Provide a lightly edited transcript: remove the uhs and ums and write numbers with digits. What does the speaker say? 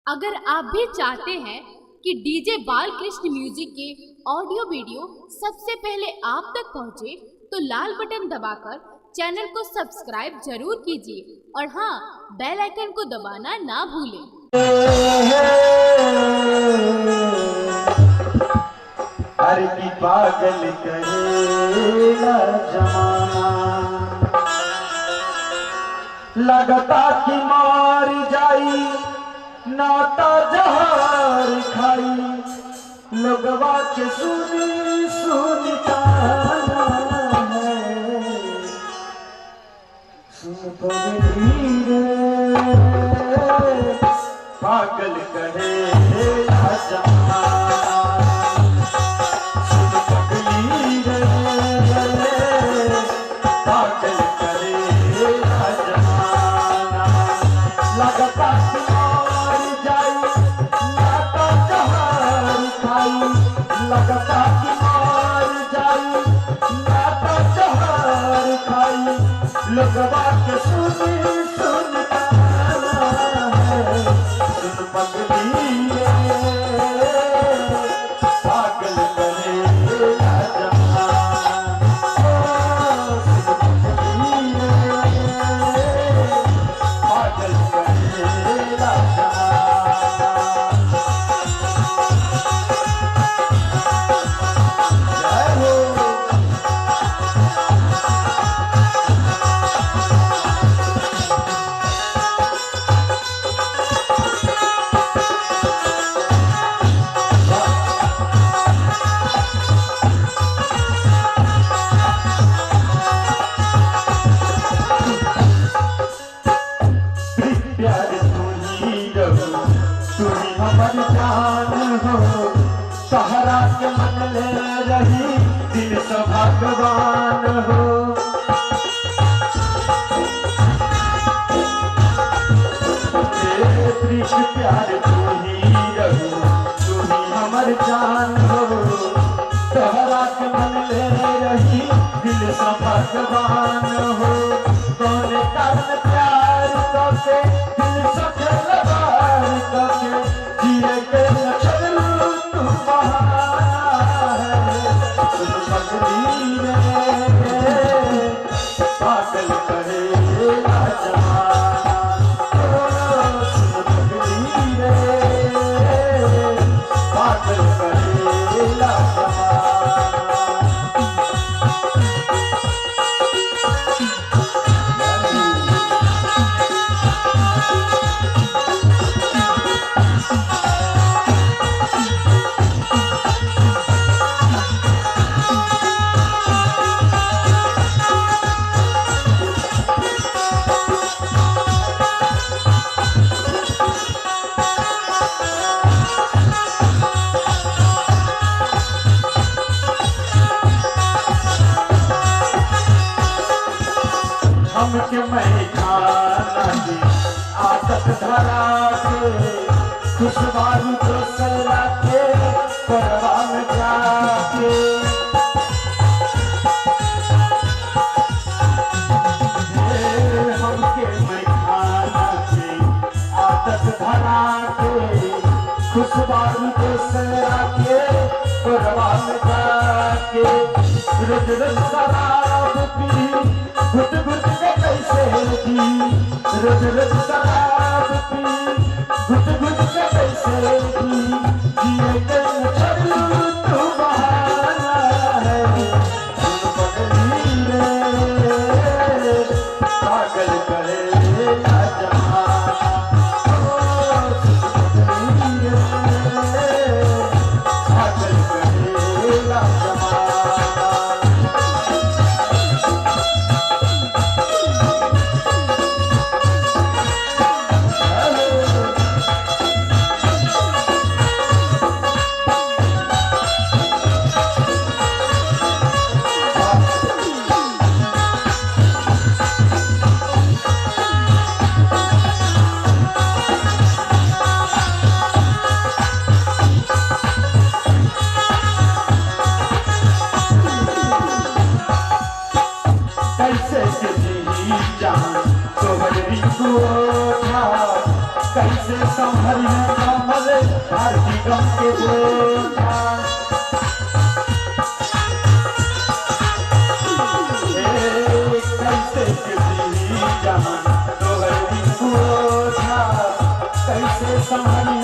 अगर आप भी चाहते हैं कि डीजे बालकृष्ण म्यूजिक के ऑडियो वीडियो सबसे पहले आप तक पहुंचे, तो लाल बटन दबाकर चैनल को सब्सक्राइब जरूर कीजिए और हाँ, बेल आइकन को दबाना ना भूलें। अरे की पागल करेगा जमाना, लगता कि मार जाई नाता जहार खाई, लोगवा के सुनी सुनी ताना है, सुन पगली रे पागल करेगा जमाना, सुन पगली रे पागल करेगा जमाना, लगता लगता कि मार जाई नाता जहार खाई, लगवा के सुनी सुन है, सुन पगली पागल करेगा जमाना, सुन पगली पागल करेगा जमाना। हमारी जान हो सहारा के मन ले रही दिल से भगवान हो, प्रीत प्यार तू ही रहो, तू ही हमारी जान हो सहारा के मन ले रही दिल से भगवान हो, कौन कारण प्यार करके दिल से खिलवाड़ करके जिए के छलू तू बहाना है, सुन पगली रे पागल करेगा जमाना, सुन पगली रे पागल करेगा जमाना। हमके मैं खाना की आदत धरा के, खुशबारू को सला के परवा में जाके, हमके मैं खाना की आदत धरा के, खुशबारू को सला के परवा में जाके, रोज रोज शराब पी घुट घुट के कैसे जी, रोज रोज शराब पी घुट घुट के कैसे जी, जिए के छलू तू बहाना है, सुन पगली रे पागल करेगा जमाना, सुन पगली रे पागल करेगा जमाना। भारती गम के बोझा कैसे किसी जहां तोहरी बोझा कैसे संभली